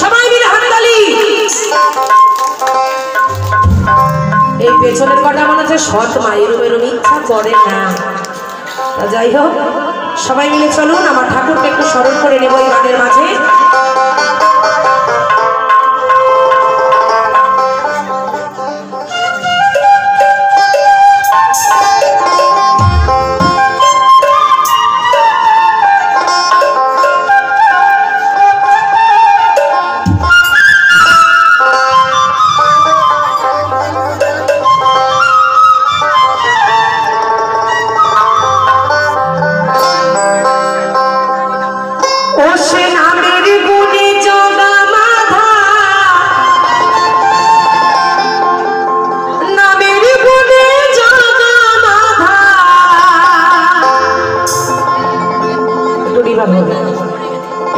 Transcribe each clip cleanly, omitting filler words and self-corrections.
সবাই মিলে হাততালি। এই পেছনের কটা মনে হচ্ছে সৎ মায়ের এরম ইচ্ছা করে না। যাই হোক, সবাই মিলে চলুন আমার ঠাকুরকে একটু স্মরণ করে নেব এই গানের মাঝে।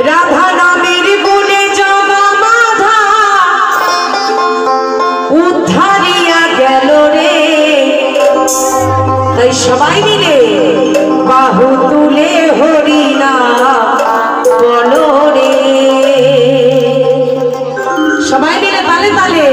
রাধা নামের গুণে জগা মাধা উদ্ধারিয়া গেল রে। তাই সবাই মিলে বাহু তুলে হরি নাম বলো রে। সবাই মিলে তালে তালে।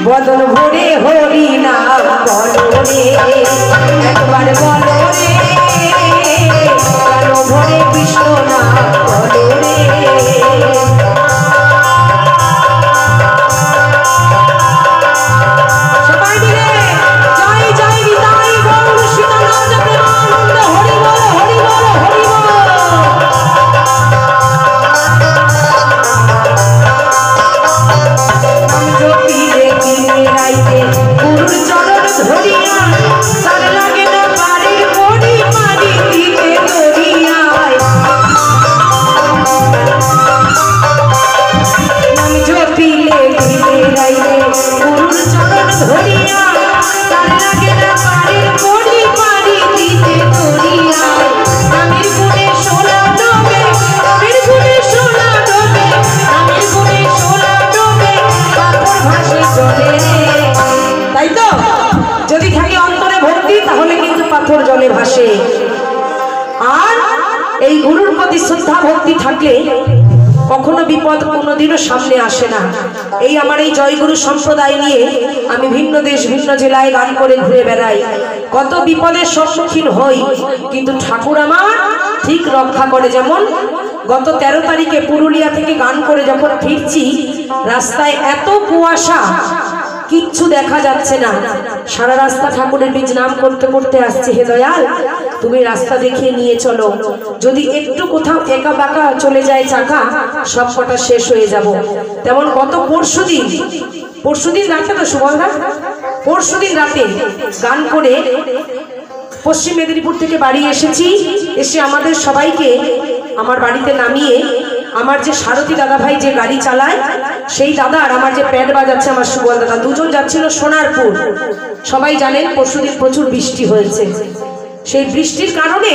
বদন ভরে হরি নাম বলো রে, একবার বলো রে, প্রাণ ভরে কৃষ্ণ নাম বলো রে। সবাই মিলে জয় জয় নিতাই গৌর সীতানাথ প্রেমানন্দ হরি বল হরি বল হরি বল। গুরুর চরণ ধরিয়া তার লাগে না বাড়ির বড়ি মারি দিতে দরিয়ায়। নাম জপিলে দিলে রাইলে গুরুর চরণ ধরিয়া তার লাগে না বাড়ির বড়ি মারি দিতে দরিয়ায়। নামের গুণে সোনা ডোবে, নামের গুণে সোনা ডোবে, নামের গুণে সোনা ডোবে, পাথর ভাসে জলে রে। তাই তো, যদি থাকে অন্তরে ভক্তি তাহলে কিন্তু পাথর জলে ভাসে। আর এই গুরুর প্রতি শ্রদ্ধা ভক্তি থাকলে কখনো বিপদ কোনোদিনও সামনে আসে না। এই আমার এই জয়গুরু সম্প্রদায় নিয়ে আমি ভিন্ন দেশ ভিন্ন জেলায় গান করে ঘুরে বেড়াই, কত বিপদের সম্মুখীন হই, কিন্তু ঠাকুর আমার ঠিক রক্ষা করে। যেমন গত 13 তারিখে পুরুলিয়া থেকে গান করে যখন ফিরছি, রাস্তায় এত কুয়াশা, কিচ্ছু দেখা যাচ্ছে না। সারা রাস্তা ঠাকুরের বীজ নাম করতে করতে আসছে, হে দয়াল তুমি রাস্তা দেখিয়ে নিয়ে চলো, যদি একটু কোথাও একা বাঁকা চলে যায় চাকা সব কটা শেষ হয়ে যাব। তেমন গত পরশুদিন রাতে তো সুবলদা, পরশুদিন রাতে গান করে পশ্চিম মেদিনীপুর থেকে বাড়ি এসেছি। এসে আমাদের সবাইকে আমার বাড়িতে নামিয়ে আমার যে সারথী দাদা ভাই যে গাড়ি চালায় সেই দাদা আর আমার যে প্যাড বাজাচ্ছে আমার সুবল দাদা, দুজন যাচ্ছিল সোনারপুর। সবাই জানেন পরশুদিন প্রচুর বৃষ্টি হয়েছে, সেই বৃষ্টির কারণে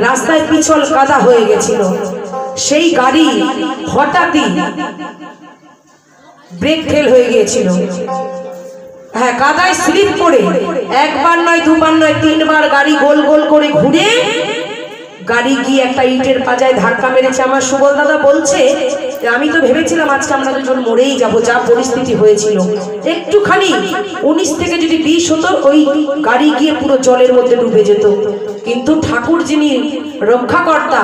রাস্তায় পিছল কাদা হয়ে গেছিল। সেই গাড়ি হঠাৎই ব্রেক ফেল হয়ে গিয়েছিল। হ্যাঁ, কাদায় স্লিপ করে একবার নয় দুবার নয় 3 বার গাড়ি গোল গোল করে ঘুরে গাড়ি গিয়ে একটা ইটের পাজায় ধাক্কা মেরেছে। আমার সুবল দাদা বলছে আমি তো ভেবেছিলাম আজকে আমরা দুজন মরেই যাব, যা পরিস্থিতি হয়েছিল। একটুখানি 19 থেকে যদি 20 হতো ওই গাড়ি গিয়ে পুরো জলের মধ্যে ডুবে যেত। কিন্তু ঠাকুর যিনি রক্ষাকর্তা,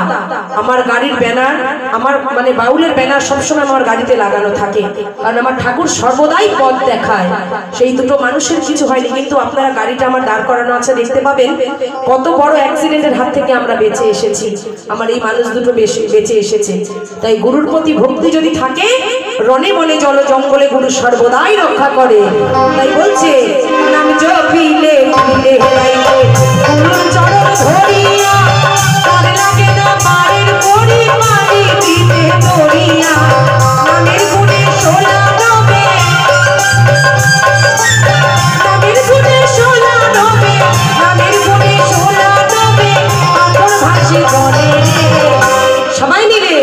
আমার গাড়ির ব্যানার, আমার মানে বাউলের ব্যানার সবসময় আমার গাড়িতে লাগানো থাকে, কারণ আমার ঠাকুর সর্বদাই পথ দেখায়। সেই দুটো মানুষের কিছু হয়নি, কিন্তু আপনারা গাড়িটা আমার দাঁড় করানো আছে, দেখতে পাবেন কত বড় অ্যাক্সিডেন্টের হাত থেকে আমরা বেঁচে এসেছি, আমার এই মানুষ দুটো বেঁচে এসেছে। তাই গুরুর প্রতি ভক্তি যদি থাকে, রণে বনে জল জঙ্গলে গুরু সর্বদাই রক্ষা করে। তাই বলছে নাম জপিলে পিলে হেরাইলে গুরুর চরণ ধরিয়া, তার লাগে না বাড়ির পরি পারি দিতে ধরিয়া। নামের গুণে সোলা নবে, নামের গুণে সোলা নবে, নামের গুণে সোলা নবে, আপন ভাসি গনে। সবাই মিলে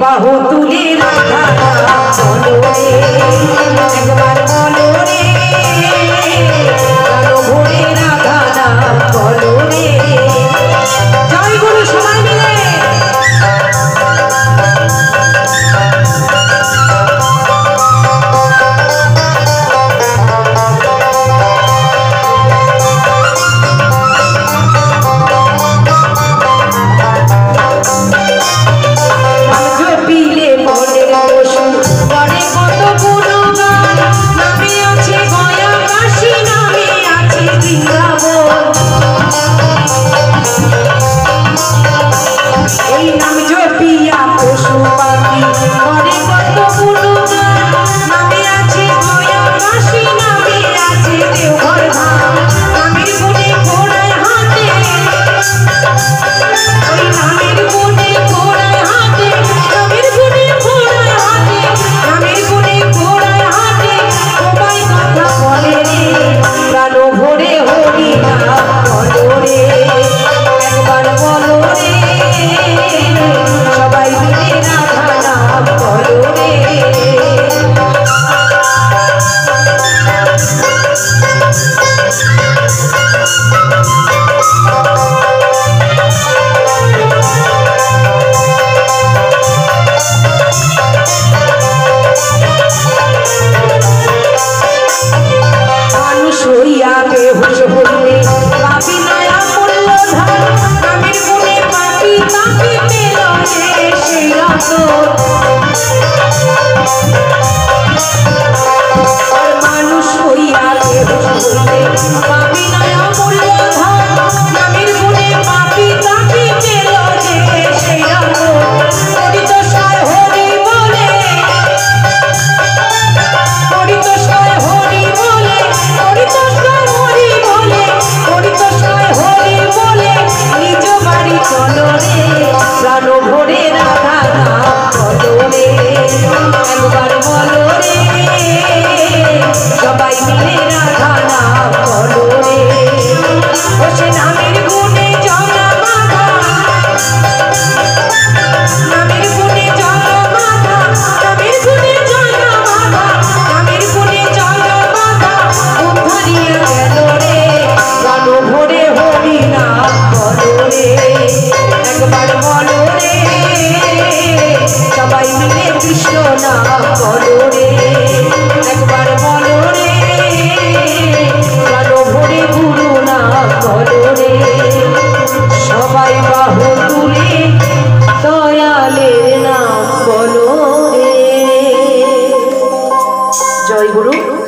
বাহু তুলে রাধা বলো রে, একবার বলো রে, কালো ভোরে রাধা নাম বলো রে। জয় গুরু, সবাই মিলে জয় গুরু।